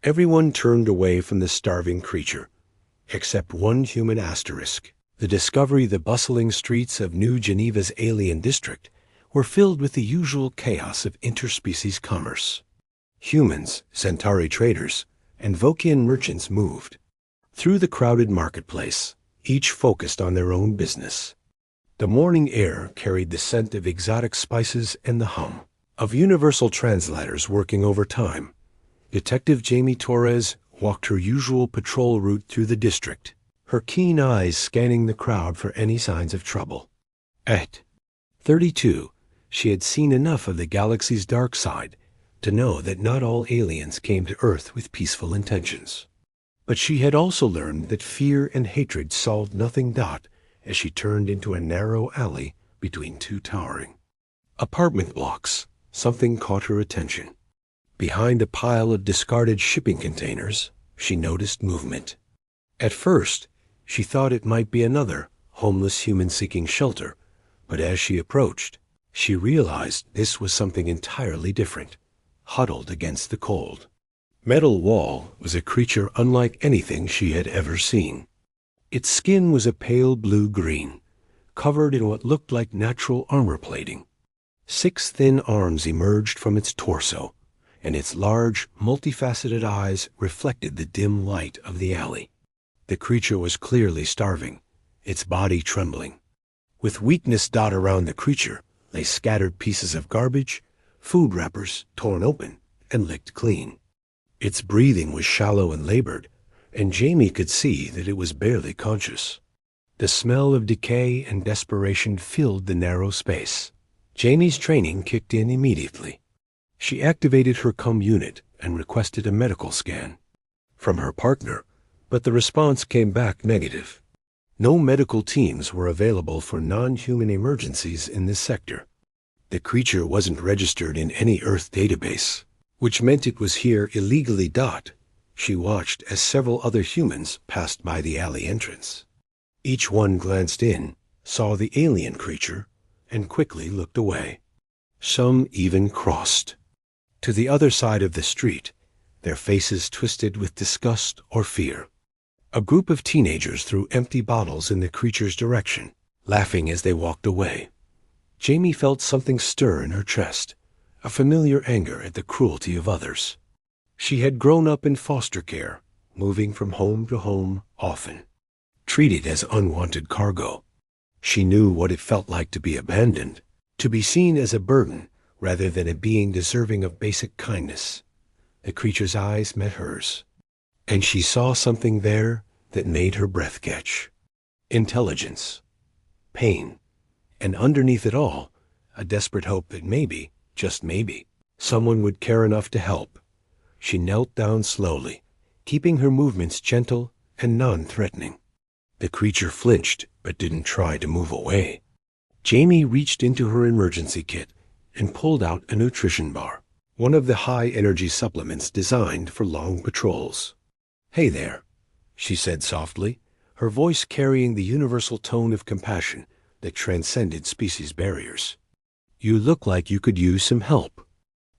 Everyone turned away from the starving creature, except one human asterisk. The discovery the bustling streets of New Geneva's alien district were filled with the usual chaos of interspecies commerce. Humans, Centauri traders, and Vokian merchants moved through the crowded marketplace, each focused on their own business. The morning air carried the scent of exotic spices and the hum of universal translators working overtime. Detective Jamie Torres walked her usual patrol route through the district, her keen eyes scanning the crowd for any signs of trouble. At 32, she had seen enough of the galaxy's dark side to know that not all aliens came to Earth with peaceful intentions. But she had also learned that fear and hatred solved nothing. As she turned into a narrow alley between two towering apartment blocks, something caught her attention. Behind a pile of discarded shipping containers, she noticed movement. At first, she thought it might be another homeless human seeking shelter, but as she approached, she realized this was something entirely different, huddled against the cold metal wall was a creature unlike anything she had ever seen. Its skin was a pale blue-green, covered in what looked like natural armor plating. 6 thin arms emerged from its torso, and its large, multifaceted eyes reflected the dim light of the alley. The creature was clearly starving, its body trembling. With weakness around the creature lay scattered pieces of garbage, food wrappers torn open and licked clean. Its breathing was shallow and labored, and Jamie could see that it was barely conscious. The smell of decay and desperation filled the narrow space. Jamie's training kicked in immediately. She activated her CUM unit and requested a medical scan from her partner, but the response came back negative. No medical teams were available for non-human emergencies in this sector. The creature wasn't registered in any Earth database, which meant it was here illegally. She watched as several other humans passed by the alley entrance. Each one glanced in, saw the alien creature, and quickly looked away. Some even crossed to the other side of the street, their faces twisted with disgust or fear. A group of teenagers threw empty bottles in the creature's direction, laughing as they walked away. Jamie felt something stir in her chest, a familiar anger at the cruelty of others. She had grown up in foster care, moving from home to home often, treated as unwanted cargo. She knew what it felt like to be abandoned, to be seen as a burden rather than a being deserving of basic kindness. The creature's eyes met hers, and she saw something there that made her breath catch. Intelligence, pain, and underneath it all, a desperate hope that maybe, just maybe, someone would care enough to help. She knelt down slowly, keeping her movements gentle and non-threatening. The creature flinched but didn't try to move away. Jamie reached into her emergency kit and pulled out a nutrition bar, one of the high-energy supplements designed for long patrols. "Hey there," she said softly, her voice carrying the universal tone of compassion that transcended species barriers. "You look like you could use some help."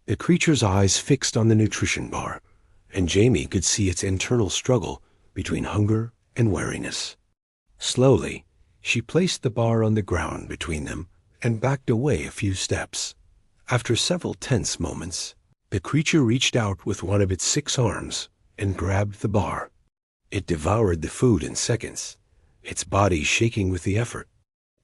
The creature's eyes fixed on the nutrition bar, and Jamie could see its internal struggle between hunger and wariness. Slowly, she placed the bar on the ground between them and backed away a few steps. After several tense moments, the creature reached out with one of its 6 arms and grabbed the bar. It devoured the food in seconds, its body shaking with the effort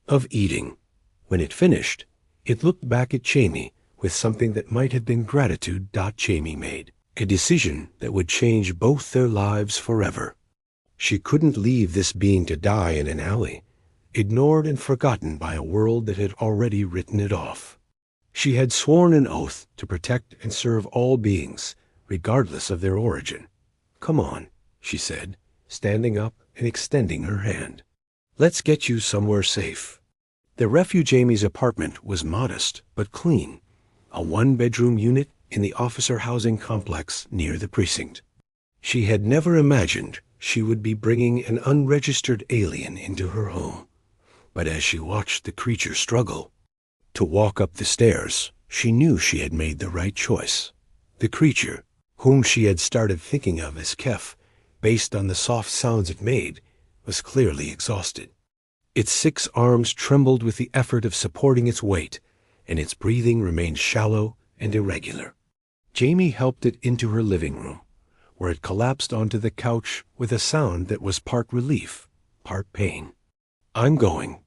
of eating. When it finished, it looked back at Jamie with something that might have been gratitude. Jamie made a decision that would change both their lives forever. She couldn't leave this being to die in an alley, ignored and forgotten by a world that had already written it off. She had sworn an oath to protect and serve all beings, regardless of their origin. "Come on," she said, standing up and extending her hand. "Let's get you somewhere safe." The refuge Jamie's apartment was modest but clean, a 1-bedroom unit in the officer housing complex near the precinct. She had never imagined she would be bringing an unregistered alien into her home, but as she watched the creature struggle to walk up the stairs, she knew she had made the right choice. The creature whom she had started thinking of as Kef, based on the soft sounds it made, was clearly exhausted. Its 6 arms trembled with the effort of supporting its weight, and its breathing remained shallow and irregular. Jamie helped it into her living room, where it collapsed onto the couch with a sound that was part relief, part pain. "I'm going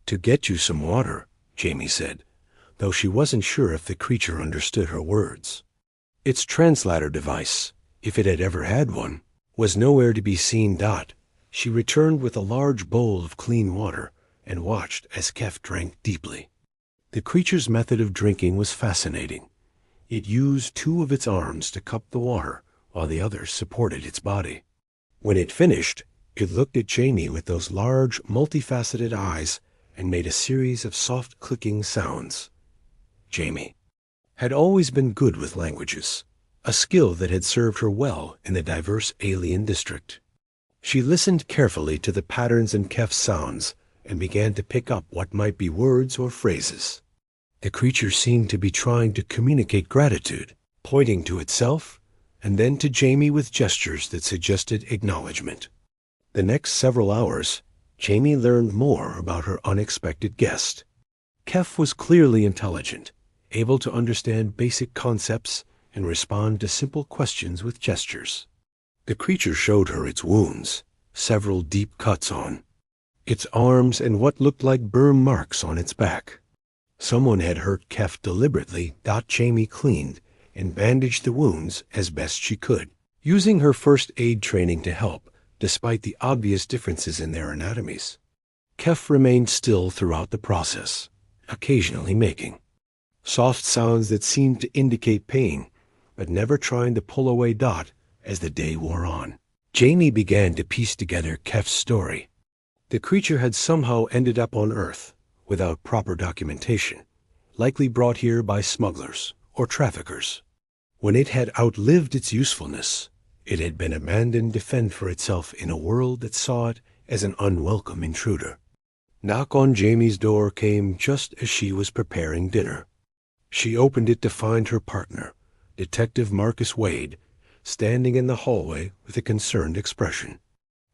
to get you some water," Jamie said, though she wasn't sure if the creature understood her words. Its translator device, if it had ever had one, was nowhere to be seen. She returned with a large bowl of clean water and watched as Kef drank deeply. The creature's method of drinking was fascinating. It used 2 of its arms to cup the water, while the others supported its body. When it finished, it looked at Jamie with those large, multifaceted eyes and made a series of soft clicking sounds. Jamie had always been good with languages, a skill that had served her well in the diverse alien district. She listened carefully to the patterns in Kef's sounds and began to pick up what might be words or phrases. The creature seemed to be trying to communicate gratitude, pointing to itself and then to Jamie with gestures that suggested acknowledgement. The next several hours, Jamie learned more about her unexpected guest. Kef was clearly intelligent, able to understand basic concepts and respond to simple questions with gestures. The creature showed her its wounds, several deep cuts on its arms and what looked like burn marks on its back. Someone had hurt Kef deliberately. Jamie cleaned and bandaged the wounds as best she could, using her first aid training to help, despite the obvious differences in their anatomies. Kef remained still throughout the process, occasionally making soft sounds that seemed to indicate pain, but never trying to pull away. As the day wore on, Jamie began to piece together Kef's story. The creature had somehow ended up on Earth without proper documentation, likely brought here by smugglers or traffickers. When it had outlived its usefulness, it had been abandoned to fend for itself in a world that saw it as an unwelcome intruder. Knock on Jamie's door came just as she was preparing dinner. She opened it to find her partner, Detective Marcus Wade, standing in the hallway with a concerned expression.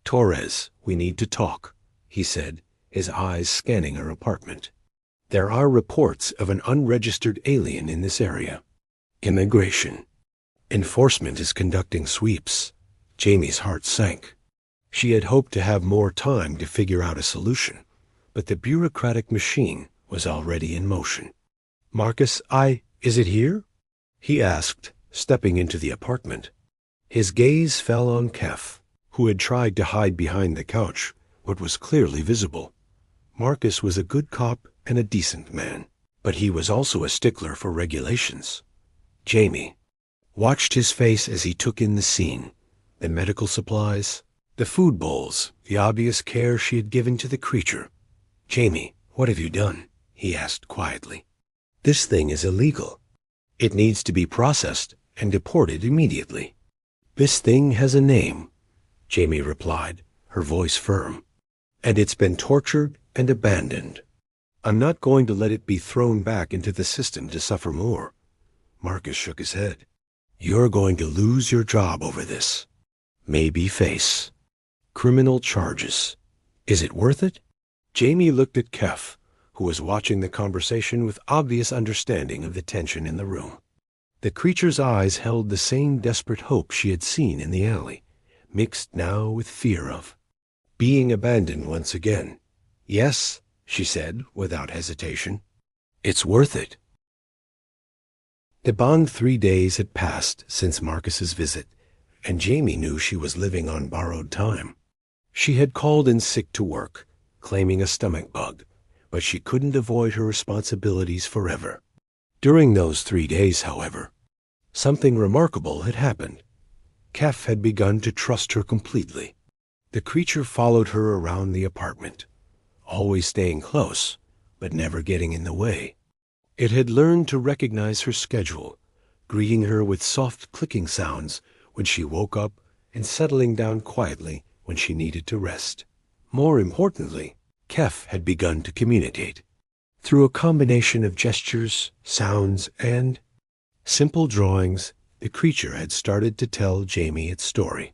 "Torres, we need to talk," he said, his eyes scanning her apartment. "There are reports of an unregistered alien in this area. Immigration enforcement is conducting sweeps." Jamie's heart sank. She had hoped to have more time to figure out a solution, but the bureaucratic machine was already in motion. "Marcus, is it here?" he asked, stepping into the apartment. His gaze fell on Kef, who had tried to hide behind the couch, but was clearly visible. Marcus was a good cop and a decent man, but he was also a stickler for regulations. Jamie watched his face as he took in the scene, the medical supplies, the food bowls, the obvious care she had given to the creature. "Jamie, what have you done?" he asked quietly. "This thing is illegal. It needs to be processed and deported immediately." "This thing has a name," Jamie replied, her voice firm, "and it's been tortured and abandoned. I'm not going to let it be thrown back into the system to suffer more." Marcus shook his head. "You're going to lose your job over this. Maybe face criminal charges. Is it worth it?" Jamie looked at Kef, who was watching the conversation with obvious understanding of the tension in the room. The creature's eyes held the same desperate hope she had seen in the alley, mixed now with fear of being abandoned once again. "Yes," she said without hesitation. "It's worth it." The bond 3 days had passed since Marcus's visit, and Jamie knew she was living on borrowed time. She had called in sick to work, claiming a stomach bug, but she couldn't avoid her responsibilities forever. During those 3 days, however, something remarkable had happened. Kef had begun to trust her completely. The creature followed her around the apartment, always staying close, but never getting in the way. It had learned to recognize her schedule, greeting her with soft clicking sounds when she woke up and settling down quietly when she needed to rest. More importantly, Kef had begun to communicate. Through a combination of gestures, sounds, and simple drawings, the creature had started to tell Jamie its story.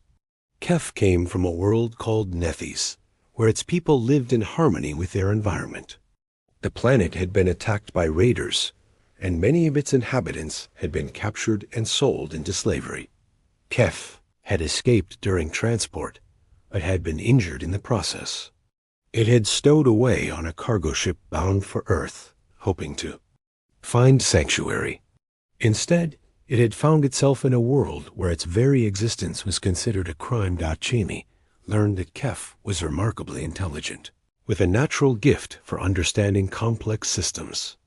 Kef came from a world called Nethys, where its people lived in harmony with their environment. The planet had been attacked by raiders, and many of its inhabitants had been captured and sold into slavery. Kef had escaped during transport, but had been injured in the process. It had stowed away on a cargo ship bound for Earth, hoping to find sanctuary. Instead, it had found itself in a world where its very existence was considered a crime. Jamie learned that Kef was remarkably intelligent, with a natural gift for understanding complex systems.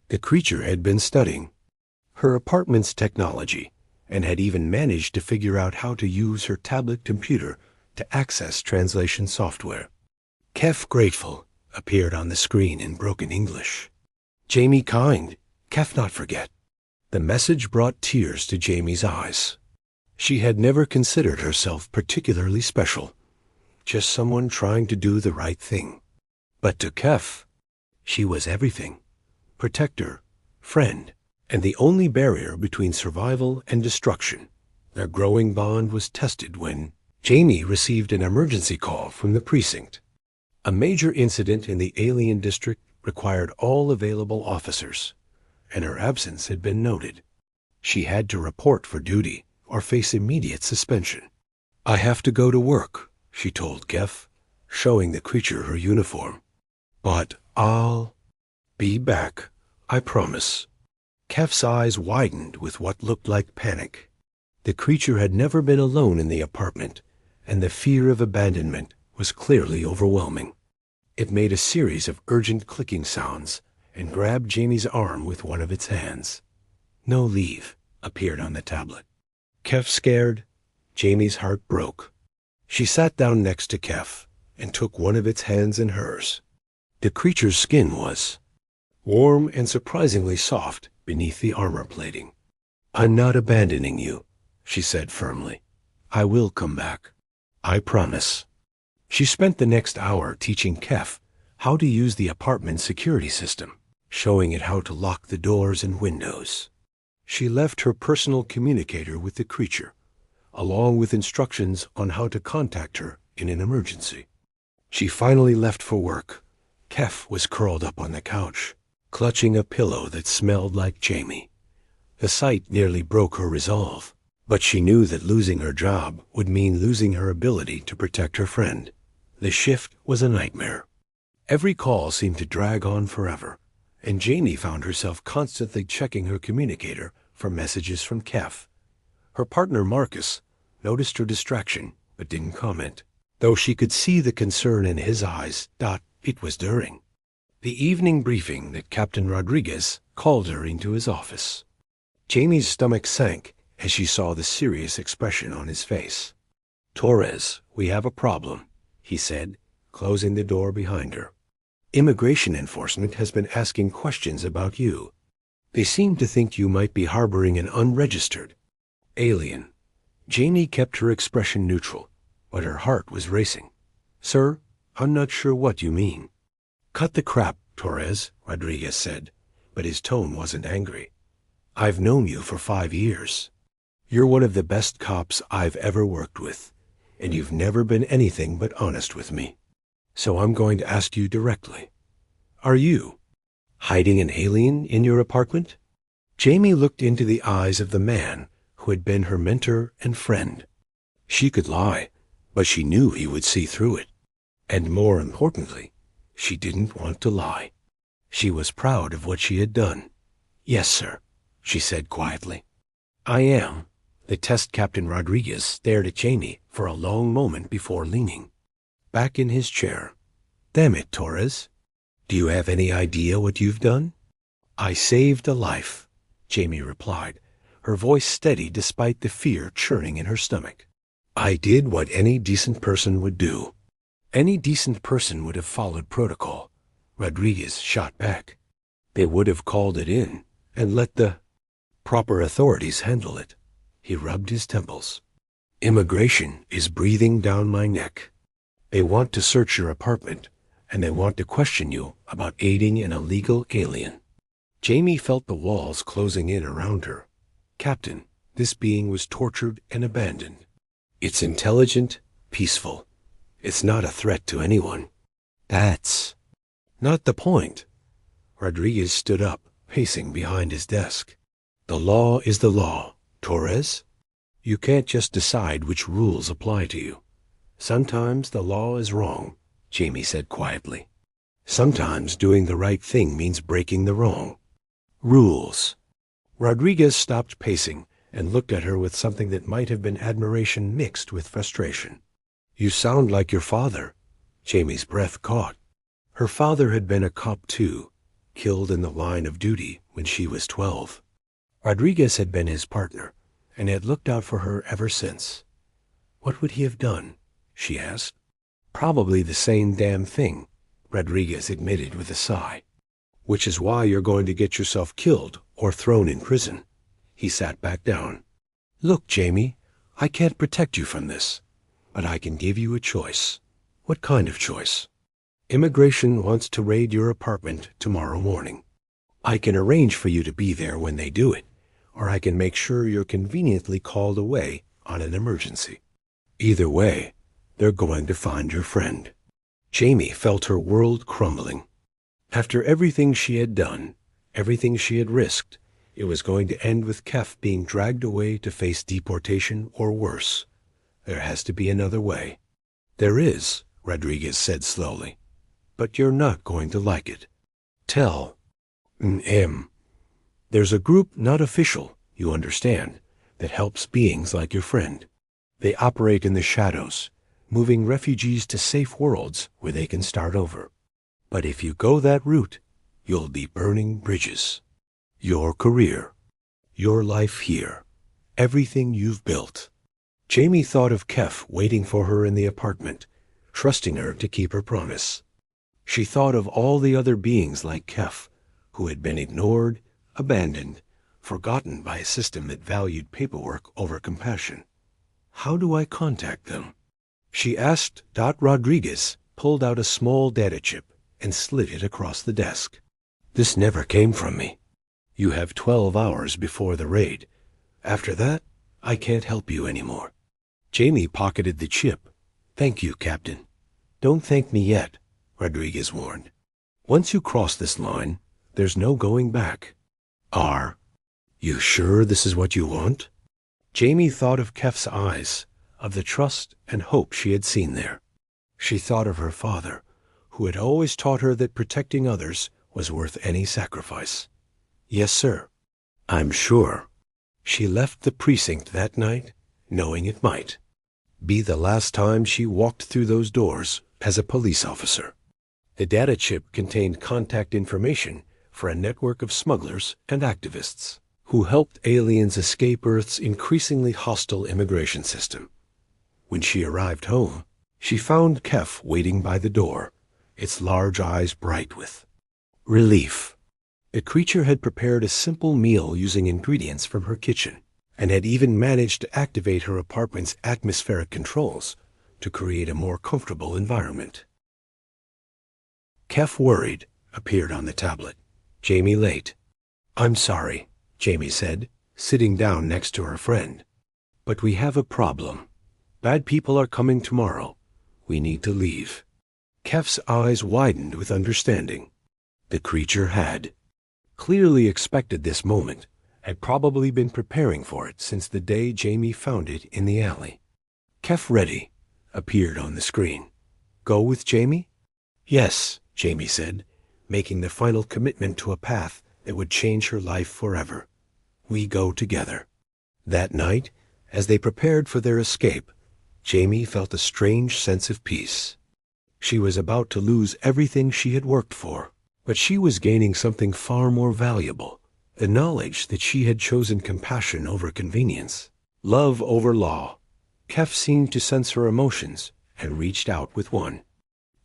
The creature had been studying her apartment's technology and had even managed to figure out how to use her tablet computer to access translation software. Kef grateful appeared on the screen in broken English. Jamie kind, Kef not forget. The message brought tears to Jamie's eyes. She had never considered herself particularly special, just someone trying to do the right thing. But to Kef, she was everything. Protector, friend, and the only barrier between survival and destruction. Their growing bond was tested when Jamie received an emergency call from the precinct. A major incident in the alien district required all available officers, and her absence had been noted. She had to report for duty or face immediate suspension. "I have to go to work," she told Kef, showing the creature her uniform. "But I'll be back, I promise." Kef's eyes widened with what looked like panic. The creature had never been alone in the apartment, and the fear of abandonment was clearly overwhelming. It made a series of urgent clicking sounds and grabbed Jamie's arm with one of its hands. "No leave," appeared on the tablet. Kef scared. Jamie's heart broke. She sat down next to Kef and took one of its hands in hers. The creature's skin was warm and surprisingly soft beneath the armor plating. "I'm not abandoning you," she said firmly. "I will come back. I promise." She spent the next hour teaching Kef how to use the apartment security system, showing it how to lock the doors and windows. She left her personal communicator with the creature, along with instructions on how to contact her in an emergency. She finally left for work. Kef was curled up on the couch, clutching a pillow that smelled like Jamie. The sight nearly broke her resolve, but she knew that losing her job would mean losing her ability to protect her friend. The shift was a nightmare. Every call seemed to drag on forever, and Jamie found herself constantly checking her communicator for messages from Kef. Her partner Marcus noticed her distraction but didn't comment, though she could see the concern in his eyes. It was during the evening briefing that Captain Rodriguez called her into his office. Jamie's stomach sank as she saw the serious expression on his face. "Torres, we have a problem," he said, closing the door behind her. "Immigration enforcement has been asking questions about you. They seem to think you might be harboring an unregistered alien." Jamie kept her expression neutral, but her heart was racing. "Sir, I'm not sure what you mean." "Cut the crap, Torres," Rodriguez said, but his tone wasn't angry. "I've known you for 5 years. You're one of the best cops I've ever worked with, and you've never been anything but honest with me. So I'm going to ask you directly. Are you hiding an alien in your apartment?" Jamie looked into the eyes of the man who had been her mentor and friend. She could lie, but she knew he would see through it. And more importantly, she didn't want to lie. She was proud of what she had done. "Yes, sir," she said quietly. "I am." The test captain Rodriguez stared at Jamie for a long moment before leaning back in his chair. "Damn it, Torres. Do you have any idea what you've done?" "I saved a life," Jamie replied, her voice steady despite the fear churning in her stomach. "I did what any decent person would do." "Any decent person would have followed protocol," Rodriguez shot back. "They would have called it in and let the proper authorities handle it." He rubbed his temples. "Immigration is breathing down my neck. They want to search your apartment, and they want to question you about aiding an illegal alien." Jamie felt the walls closing in around her. "Captain, This being was tortured and abandoned. It's intelligent, peaceful. It's not a threat to anyone. That's not the point. Rodriguez stood up, pacing behind his desk. The law is the law, Torres. You can't just decide which rules apply to you. Sometimes the law is wrong, Jamie said quietly. Sometimes doing the right thing means breaking the wrong. Rules. Rodriguez stopped pacing and looked at her with something that might have been admiration mixed with frustration. You sound like your father. Jamie's breath caught. Her father had been a cop too, killed in the line of duty when she was 12. Rodriguez had been his partner and had looked out for her ever since. What would he have done? She asked. Probably the same damn thing, Rodriguez admitted with a sigh. Which is why you're going to get yourself killed or thrown in prison. He sat back down. Look, Jamie, I can't protect you from this, but I can give you a choice. What kind of choice? Immigration wants to raid your apartment tomorrow morning. I can arrange for you to be there when they do it, or I can make sure you're conveniently called away on an emergency. Either way, they're going to find your friend. Jamie felt her world crumbling. After everything she had done, everything she had risked, it was going to end with Kef being dragged away to face deportation or worse. There has to be another way. There is, Rodriguez said slowly, but you're not going to like it. Tell. There's a group not official, you understand, that helps beings like your friend. They operate in the shadows, moving refugees to safe worlds where they can start over. But if you go that route, you'll be burning bridges. Your career, your life here, everything you've built. Jamie thought of Kef waiting for her in the apartment, trusting her to keep her promise. She thought of all the other beings like Kef, who had been ignored, abandoned, forgotten by a system that valued paperwork over compassion. How do I contact them? She asked. Rodriguez pulled out a small data chip and slid it across the desk. This never came from me. You have 12 hours before the raid. After that, I can't help you anymore. Jamie pocketed the chip. Thank you, Captain. Don't thank me yet, Rodriguez warned. Once you cross this line, there's no going back. Are you sure this is what you want? Jamie thought of Kef's eyes, of the trust and hope she had seen there. She thought of her father, who had always taught her that protecting others was worth any sacrifice. Yes, sir. I'm sure. She left the precinct that night, knowing it might be the last time she walked through those doors as a police officer. The data chip contained contact information for a network of smugglers and activists who helped aliens escape Earth's increasingly hostile immigration system. When she arrived home, she found Kef waiting by the door, its large eyes bright with relief. The creature had prepared a simple meal using ingredients from her kitchen, and had even managed to activate her apartment's atmospheric controls to create a more comfortable environment. Kef, worried, appeared on the tablet. Jamie late. I'm sorry, Jamie said, sitting down next to her friend. But we have a problem. Bad people are coming tomorrow. We need to leave. Kef's eyes widened with understanding. The creature had clearly expected this moment, had probably been preparing for it since the day Jamie found it in the alley. Kef ready appeared on the screen. Go with Jamie? Yes, Jamie said, making the final commitment to a path that would change her life forever. We go together. That night, as they prepared for their escape, Jamie felt a strange sense of peace. She was about to lose everything she had worked for, but she was gaining something far more valuable, the knowledge that she had chosen compassion over convenience, love over law. Kef seemed to sense her emotions and reached out with one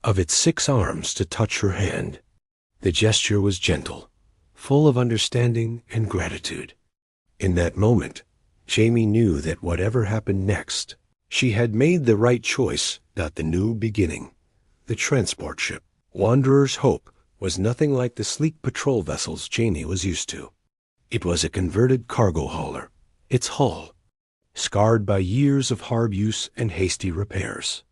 of its 6 arms to touch her hand. The gesture was gentle, full of understanding and gratitude. In that moment, Jamie knew that whatever happened next, she had made the right choice. The new beginning, the transport ship, Wanderer's Hope, was nothing like the sleek patrol vessels Jamie was used to. It was a converted cargo hauler, its hull, scarred by years of hard use and hasty repairs.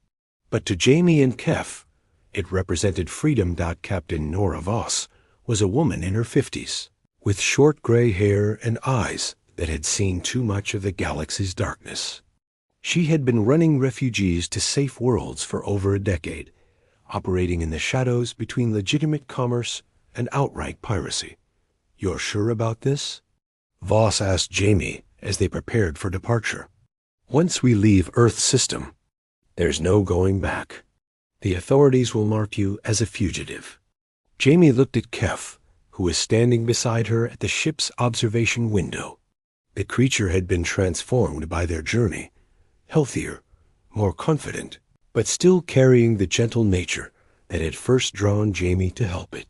But to Jamie and Kef, it represented freedom. Captain Nora Voss was a woman in her 50s, with short gray hair and eyes that had seen too much of the galaxy's darkness. She had been running refugees to safe worlds for over a decade, operating in the shadows between legitimate commerce and outright piracy. "You're sure about this?" Voss asked Jamie as they prepared for departure. "Once we leave Earth's system, there's no going back. The authorities will mark you as a fugitive." Jamie looked at Kef, who was standing beside her at the ship's observation window. The creature had been transformed by their journey, healthier, more confident, but still carrying the gentle nature that had first drawn Jamie to help it.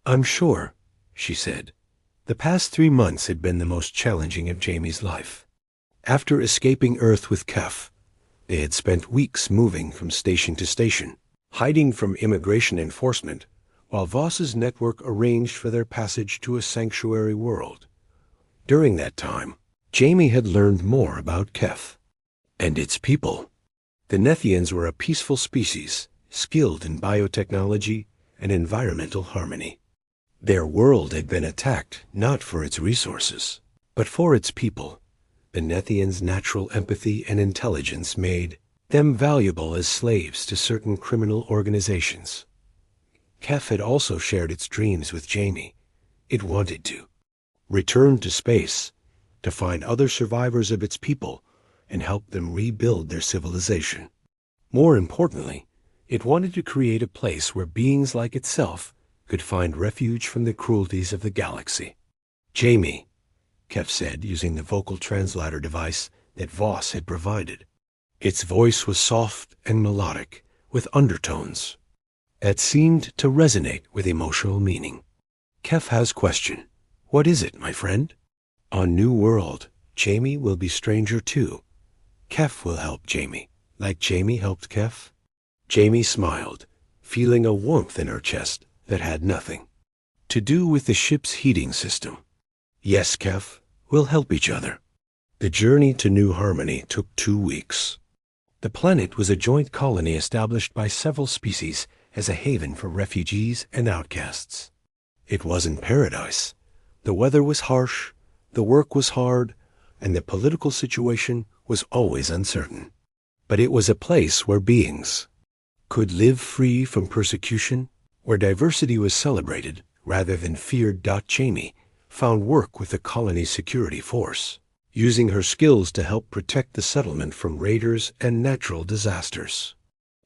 "I'm sure," she said. The past 3 months had been the most challenging of Jamie's life. After escaping Earth with Kef, they had spent weeks moving from station to station, hiding from immigration enforcement, while Voss's network arranged for their passage to a sanctuary world. During that time, Jamie had learned more about Kef and its people. The Nethians were a peaceful species, skilled in biotechnology and environmental harmony. Their world had been attacked not for its resources, but for its people. The Nethians' natural empathy and intelligence made them valuable as slaves to certain criminal organizations. Kef had also shared its dreams with Jamie. It wanted to return to space, to find other survivors of its people and help them rebuild their civilization. More importantly, it wanted to create a place where beings like itself could find refuge from the cruelties of the galaxy. "Jamie," Kef said, using the vocal translator device that Voss had provided. Its voice was soft and melodic, with undertones that seemed to resonate with emotional meaning. Kef has question. "What is it, my friend?" "On New World, Jamie will be stranger too. Kef will help Jamie, like Jamie helped Kef." Jamie smiled, feeling a warmth in her chest that had nothing to do with the ship's heating system. "Yes, Kef, we'll help each other." The journey to New Harmony took 2 weeks. The planet was a joint colony established by several species as a haven for refugees and outcasts. It wasn't paradise. The weather was harsh, the work was hard, and the political situation was always uncertain. But it was a place where beings could live free from persecution, where diversity was celebrated rather than feared. Jamie found work with the colony's security force, using her skills to help protect the settlement from raiders and natural disasters.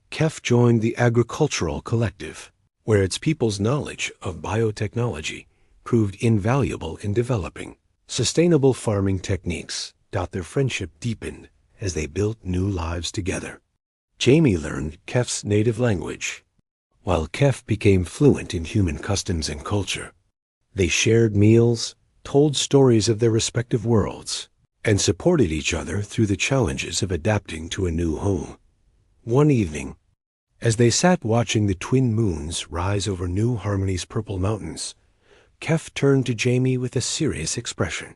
Kef joined the agricultural collective, where its people's knowledge of biotechnology proved invaluable in developing sustainable farming techniques. Their friendship deepened as they built new lives together. Jamie learned Kef's native language, while Kef became fluent in human customs and culture. They shared meals, told stories of their respective worlds, and supported each other through the challenges of adapting to a new home. One evening, as they sat watching the twin moons rise over New Harmony's purple mountains, Kef turned to Jamie with a serious expression.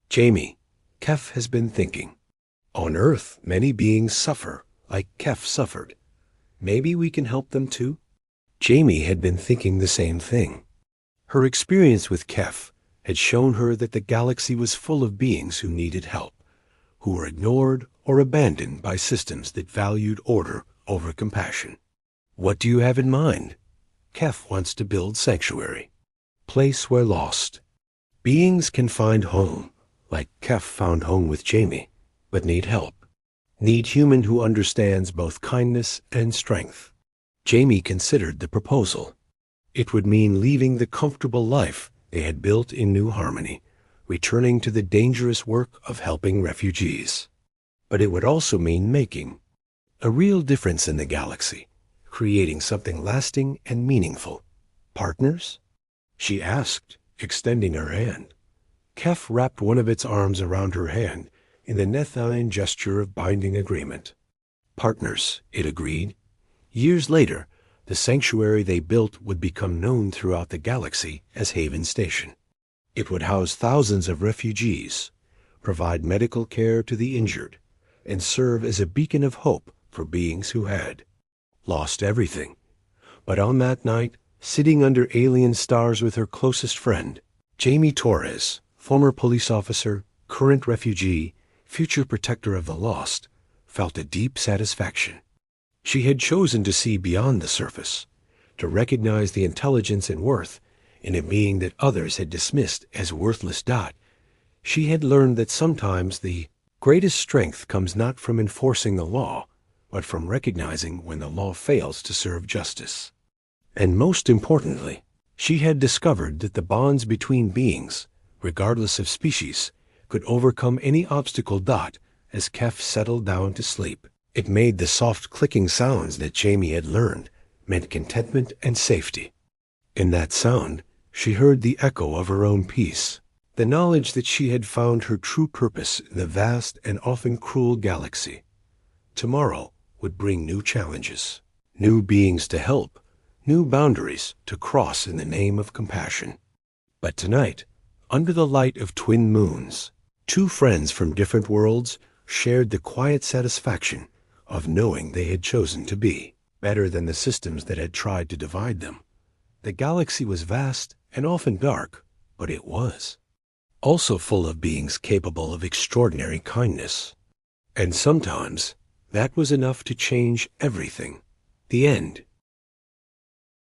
"Jamie, Kef has been thinking. On Earth, many beings suffer like Kef suffered. Maybe we can help them too?" Jamie had been thinking the same thing. Her experience with Kef had shown her that the galaxy was full of beings who needed help, who were ignored or abandoned by systems that valued order over compassion. "What do you have in mind?" "Kef wants to build sanctuary, place where lost beings can find home, like Kef found home with Jamie, but need help. Need human who understands both kindness and strength." Jamie considered the proposal. It would mean leaving the comfortable life they had built in New Harmony, returning to the dangerous work of helping refugees. But it would also mean making a real difference in the galaxy, creating something lasting and meaningful. "Partners?" she asked, extending her hand. Kef wrapped one of its arms around her hand in the Nethian gesture of binding agreement. "Partners," it agreed. Years later, the sanctuary they built would become known throughout the galaxy as Haven Station. It would house thousands of refugees, provide medical care to the injured, and serve as a beacon of hope for beings who had lost everything. But on that night, sitting under alien stars with her closest friend, Jamie Torres, former police officer, current refugee, future protector of the lost, felt a deep satisfaction. She had chosen to see beyond the surface, to recognize the intelligence and worth in a being that others had dismissed as worthless. She had learned that sometimes the greatest strength comes not from enforcing the law, but from recognizing when the law fails to serve justice. And most importantly, she had discovered that the bonds between beings, regardless of species, could overcome any obstacle. As Kef settled down to sleep, it made the soft clicking sounds that Jamie had learned meant contentment and safety. In that sound, she heard the echo of her own peace, the knowledge that she had found her true purpose in the vast and often cruel galaxy. Tomorrow would bring new challenges, new beings to help, new boundaries to cross in the name of compassion. But tonight, under the light of twin moons, two friends from different worlds shared the quiet satisfaction of knowing they had chosen to be better than the systems that had tried to divide them. The galaxy was vast and often dark, but it was also full of beings capable of extraordinary kindness. And sometimes that was enough to change everything. The end.